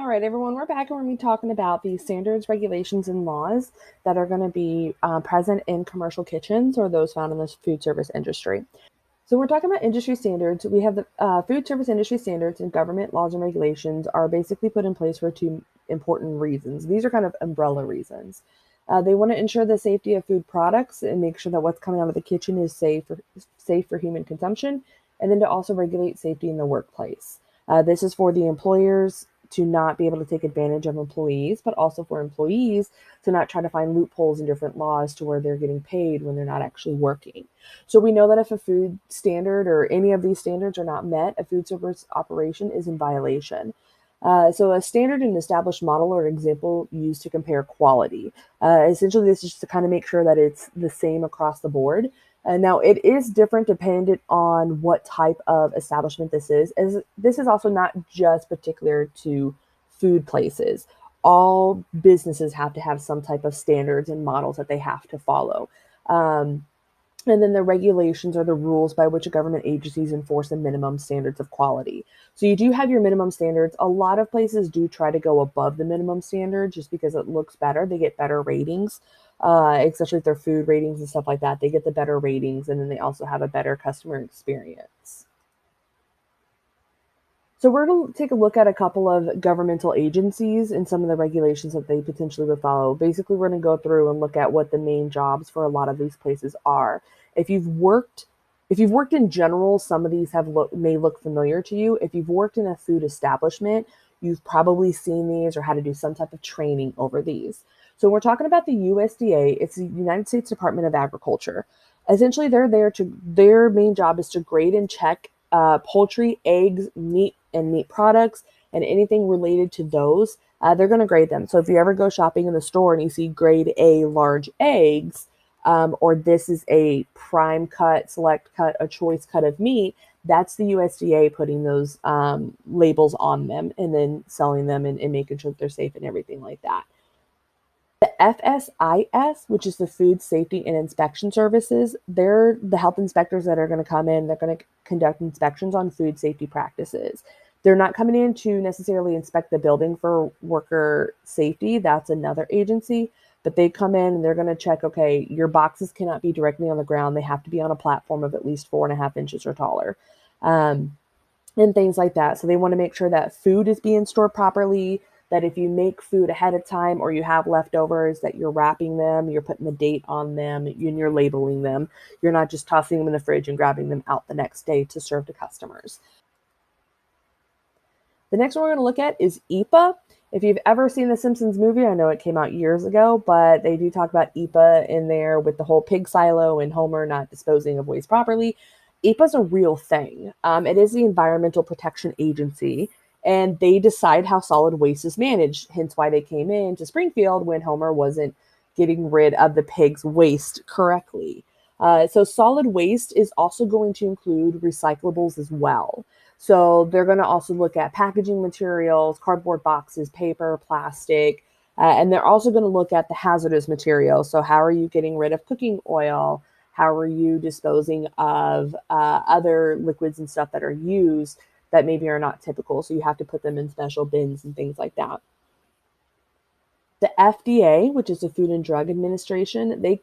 right, everyone, we're back and we're going to be talking about the standards, regulations, and laws that are going to be present in commercial kitchens or those found in the food service industry. So, we're talking about industry standards. We have the food service industry standards and government laws and regulations are basically put in place for two important reasons. These are kind of umbrella reasons. They want to ensure the safety of food products and make sure that what's coming out of the kitchen is safe for human consumption, and then to also regulate safety in the workplace. This is for the employers to not be able to take advantage of employees, but also for employees to not try to find loopholes in different laws to where they're getting paid when they're not actually working. So we know that if a food standard or any of these standards are not met, a food service operation is in violation. So a standard and established model or example used to compare quality. Essentially, this is just to kind of make sure that it's the same across the board. Now, it is different dependent on what type of establishment this is. As this is also not just particular to food places. All businesses have to have some type of standards and models that they have to follow. Um, and then the regulations are the rules by which government agencies enforce the minimum standards of quality. So you do have your minimum standards. A lot of places do try to go above the minimum standard just because it looks better. They get better ratings, especially if they're food ratings and stuff like that. They get the better ratings, and then they also have a better customer experience. So we're going to take a look at a couple of governmental agencies and some of the regulations that they potentially would follow. Basically, we're going to go through and look at what the main jobs for a lot of these places are. If you've worked if you've worked in general, some of these may look familiar to you. If you've worked in a food establishment, you've probably seen these or had to do some type of training over these. So we're talking about the USDA. It's the United States Department of Agriculture. Essentially, their main job is to grade and check poultry, eggs, meat, and meat products, and anything related to those. They're going to grade them. So if you ever go shopping in the store and you see grade A large eggs, or this is a prime cut, select cut, a choice cut of meat, that's the USDA putting those labels on them and then selling them and making sure that they're safe and everything like that. The FSIS, which is the Food Safety and Inspection Services, they're the health inspectors that are going to come in. They're going to conduct inspections on food safety practices. They're not coming in to necessarily inspect the building for worker safety. That's another agency. But they come in and they're going to check, okay, your boxes cannot be directly on the ground. They have to be on a platform of at least 4.5 inches or taller. Um, and things like that. So they want to make sure that food is being stored properly, that if you make food ahead of time or you have leftovers, that you're wrapping them, you're putting the date on them, and you're labeling them. You're not just tossing them in the fridge and grabbing them out the next day to serve to customers. The next one we're going to look at is EPA. If you've ever seen the Simpsons movie, I know it came out years ago, but they do talk about EPA in there with the whole pig silo and Homer not disposing of waste properly. EPA is a real thing. It is the Environmental Protection Agency, and they decide how solid waste is managed, hence why they came in to Springfield when Homer wasn't getting rid of the pig's waste correctly. So solid waste is also going to include recyclables as well. So they're going to also look at packaging materials, cardboard boxes, paper, plastic, and they're also going to look at the hazardous materials. So how are you getting rid of cooking oil? How are you disposing of other liquids and stuff that are used that maybe are not typical? So you have to put them in special bins and things like that. The FDA, which is the Food and Drug Administration, they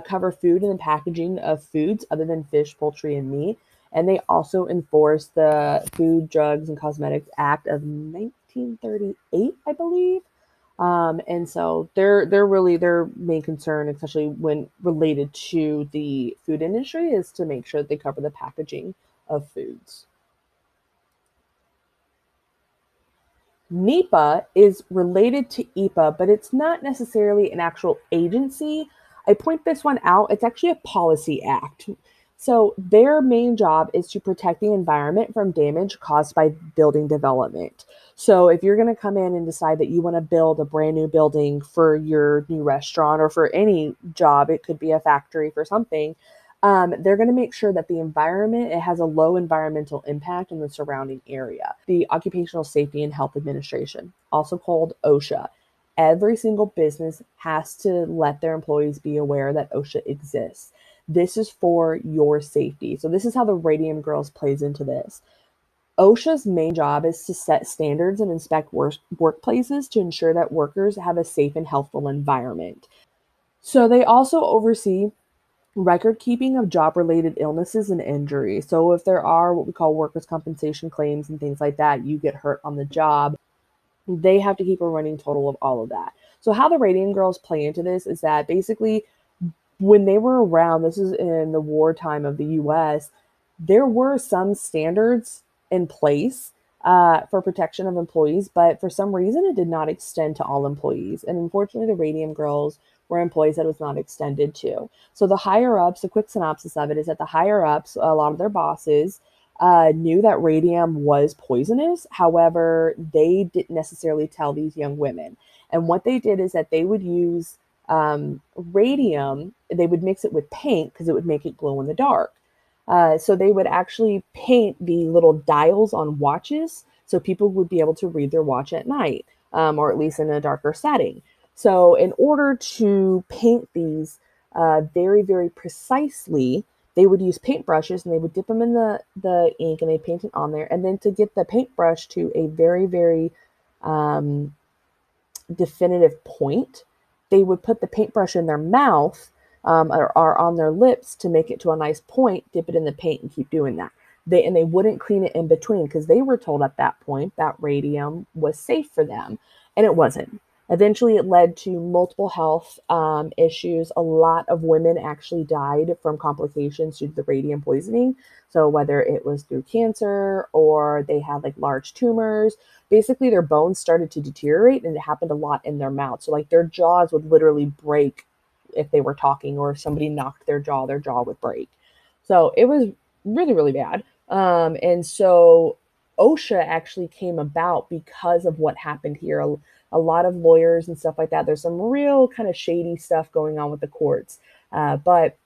cover food and the packaging of foods other than fish, poultry, and meat. And they also enforce the Food, Drugs, and Cosmetics Act of 1938, I believe. And so they're really their main concern, especially when related to the food industry, is to make sure that they cover the packaging of foods. NEPA is related to EPA, but it's not necessarily an actual agency. I point this one out. It's actually a policy act. So their main job is to protect the environment from damage caused by building development. So if you're going to come in and decide that you want to build a brand new building for your new restaurant or for any job, it could be a factory for something. They're going to make sure that the environment it has a low environmental impact in the surrounding area. The Occupational Safety and Health Administration, also called OSHA. Every single business has to let their employees be aware that OSHA exists. This is for your safety. So this is how the Radium Girls plays into this. OSHA's main job is to set standards and inspect workplaces to ensure that workers have a safe and healthful environment. So they also oversee record keeping of job related illnesses and injuries. So if there are what we call workers' compensation claims and things like that, you get hurt on the job, they have to keep a running total of all of that. So how the Radium Girls play into this is that basically when they were around, this is in the wartime of the US, there were some standards in place for protection of employees, but for some reason it did not extend to all employees. And unfortunately, the Radium Girls were employees that it was not extended to. So the higher ups, a quick synopsis of it is that the higher ups, a lot of their bosses, knew that radium was poisonous. However, they didn't necessarily tell these young women. And what they did is that they would use radium, they would mix it with paint because it would make it glow in the dark. So they would actually paint the little dials on watches so people would be able to read their watch at night, or at least in a darker setting. So, in order to paint these very, very precisely, they would use paintbrushes and they would dip them in the ink and they paint it on there. And then to get the paintbrush to a very, very um, definitive point, they would put the paintbrush in their mouth or on their lips to make it to a nice point, dip it in the paint, and keep doing that. They wouldn't clean it in between because they were told at that point that radium was safe for them, and it wasn't. Eventually, it led to multiple health issues. A lot of women actually died from complications due to the radium poisoning. So whether it was through cancer or they had like large tumors, basically their bones started to deteriorate, and it happened a lot in their mouth. So like their jaws would literally break if they were talking, or if somebody knocked their jaw would break. So it was really, really bad. And so OSHA actually came about because of what happened here. A lot of lawyers and stuff like that. There's some real kind of shady stuff going on with the courts, but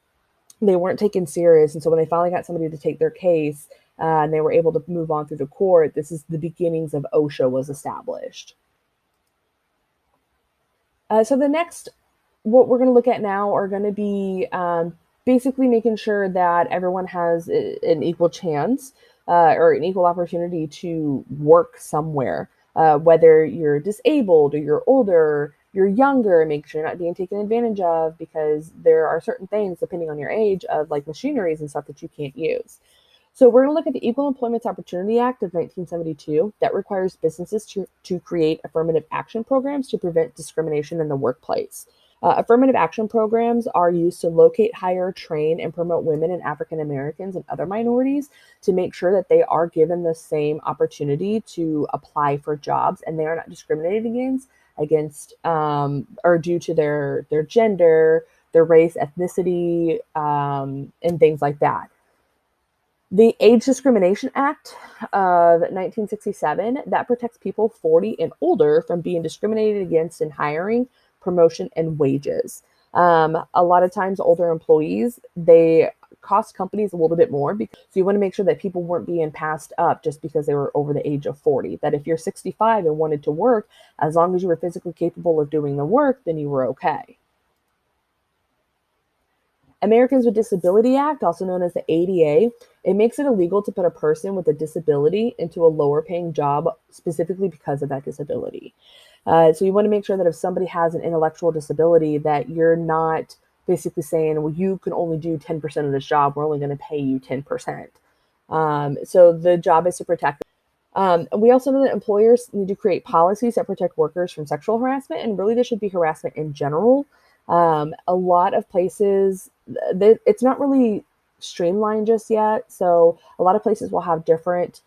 they weren't taken serious. And so when they finally got somebody to take their case, and they were able to move on through the court, this is the beginnings of OSHA was established. So the next, what we're going to look at now are going to be basically making sure that everyone has an equal chance or an equal opportunity to work somewhere, whether you're disabled or you're older, you're younger, make sure you're not being taken advantage of because there are certain things, depending on your age, of like machineries and stuff that you can't use. So we're going to look at the Equal Employment Opportunity Act of 1972 that requires businesses to create affirmative action programs to prevent discrimination in the workplace. Affirmative action programs are used to locate, hire, train, and promote women and African Americans and other minorities to make sure that they are given the same opportunity to apply for jobs and they are not discriminated against or due to their gender, their race, ethnicity, and things like that. The Age Discrimination Act of 1967 that protects people 40 and older from being discriminated against in hiring, promotion, and wages. A lot of times, older employees they cost companies a little bit more because so you want to make sure that people weren't being passed up just because they were over the age of 40. That if you're 65 and wanted to work, as long as you were physically capable of doing the work, then you were okay. Americans with Disability Act, also known as the ADA, it makes it illegal to put a person with a disability into a lower paying job specifically because of that disability. So you want to make sure that if somebody has an intellectual disability, that you're not basically saying, well, you can only do 10% of this job. We're only going to pay you 10%. So the job is to protect. We also know that employers need to create policies that protect workers from sexual harassment, and really, this should be harassment in general. A lot of places, it's not really streamlined just yet. So, a lot of places will have different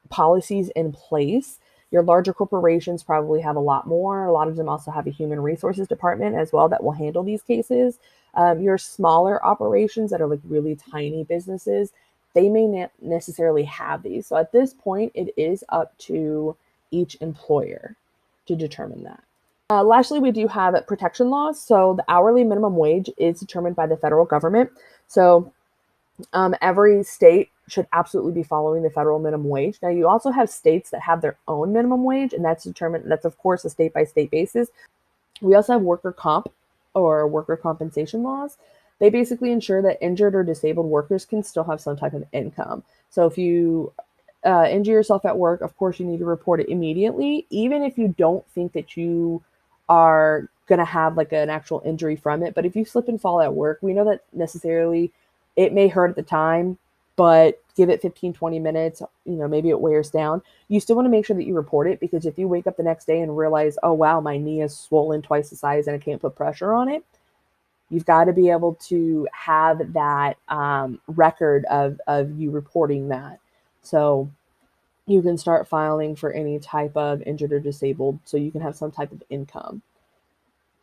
policies in place. Your larger corporations probably have a lot more. A lot of them also have a human resources department as well that will handle these cases. Your smaller operations that are like really tiny businesses, they may not necessarily have these. So at this point, it is up to each employer to determine that. Lastly, we do have protection laws. So the hourly minimum wage is determined by the federal government. So every state should absolutely be following the federal minimum wage. Now, you also have states that have their own minimum wage, and that's determined, that's of course a state by state basis. We also have worker comp or worker compensation laws They basically ensure that injured or disabled workers can still have some type of income. So if you injure yourself at work, of course, you need to report it immediately, even if you don't think that you are going to have like an actual injury from it. But if you slip and fall at work, we know that necessarily it may hurt at the time, but give it 15, 20 minutes, maybe it wears down. You still want to make sure that you report it, because if you wake up the next day and realize, oh, wow, my knee is swollen twice the size and I can't put pressure on it, you've got to be able to have that record of you reporting that. So you can start filing for any type of injured or disabled so you can have some type of income.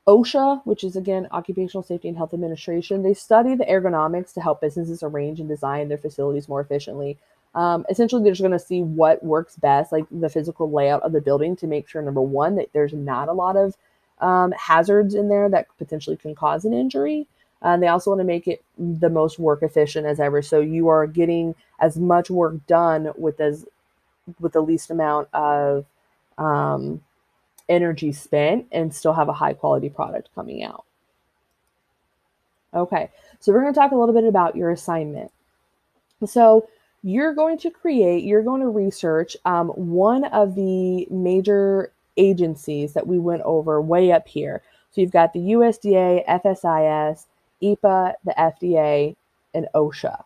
OSHA, which is again Occupational Safety and Health Administration, they study the ergonomics to help businesses arrange and design their facilities more efficiently. Essentially, they're just going to see what works best, like the physical layout of the building, to make sure, number one, that there's not a lot of hazards in there that potentially can cause an injury. They also want to make it the most work efficient as ever, so you are getting as much work done with the least amount of energy spent and still have a high quality product coming out. Okay, so we're going to talk a little bit about your assignment. So you're going to research one of the major agencies that we went over way up here. So you've got the USDA, FSIS, EPA, the FDA, and OSHA.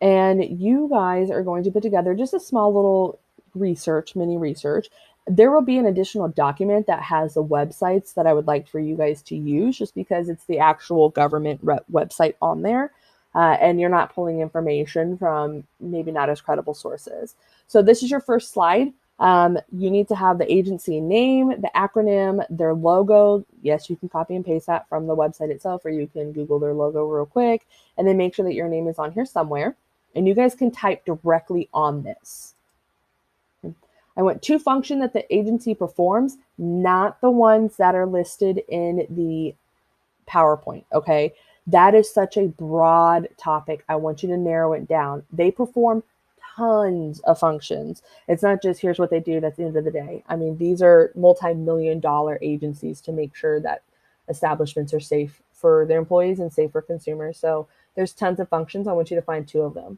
And you guys are going to put together just a small little mini research. There will be an additional document that has the websites that I would like for you guys to use, just because it's the actual government website on there. And you're not pulling information from maybe not as credible sources. So this is your first slide. You need to have the agency name, the acronym, their logo. Yes, you can copy and paste that from the website itself, or you can Google their logo real quick, and then make sure that your name is on here somewhere. And you guys can type directly on this. I want to function that the agency performs, not the ones that are listed in the PowerPoint, okay? That is such a broad topic. I want you to narrow it down. They perform tons of functions. It's not just here's what they do, that's the end of the day. I mean, these are multi-million-dollar agencies to make sure that establishments are safe for their employees and safe for consumers. So there's tons of functions. I want you to find 2 of them.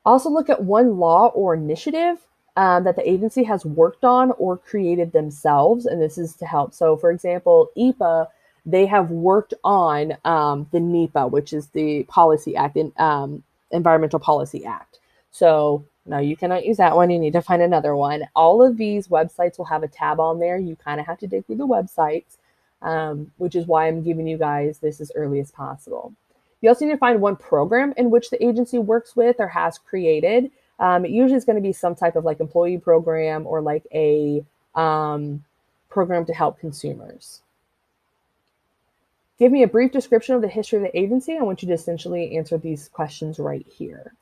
Also look at one law or initiative that the agency has worked on or created themselves, and this is to help. So for example, EPA, they have worked on the NEPA, which is the Policy Act, Environmental Policy Act. So no, you cannot use that one. You need to find another one. All of these websites will have a tab on there. You kind of have to dig through the websites, which is why I'm giving you guys this as early as possible. You also need to find one program in which the agency works with or has created. It usually is going to be some type of like employee program or like a program to help consumers. Give me a brief description of the history of the agency. I want you to essentially answer these questions right here.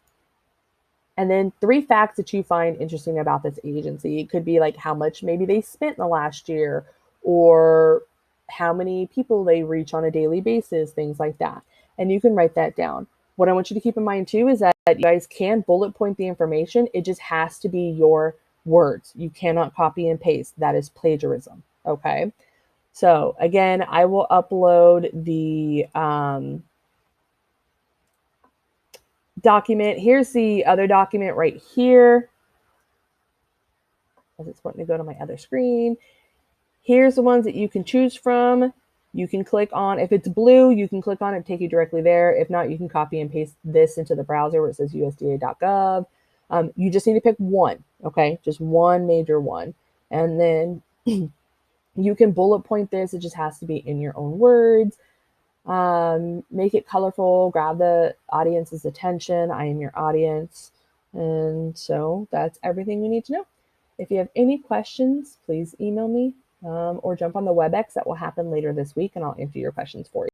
And then 3 facts that you find interesting about this agency. It could be like how much maybe they spent in the last year, or how many people they reach on a daily basis, things like that. And you can write that down. What I want you to keep in mind too is that you guys can bullet point the information. It just has to be your words. You cannot copy and paste. That is plagiarism. Okay. So again, I will upload the document. Here's the other document right here. As it's wanting to go to my other screen. Here's the ones that you can choose from. You can click on, if it's blue, you can click on it, take you directly there. If not, you can copy and paste this into the browser where it says usda.gov. You just need to pick one, okay? Just one major one. And then you can bullet point this. It just has to be in your own words. Make it colorful, grab the audience's attention. I am your audience. And so that's everything you need to know. If you have any questions, please email me or jump on the WebEx. That will happen later this week, and I'll answer your questions for you.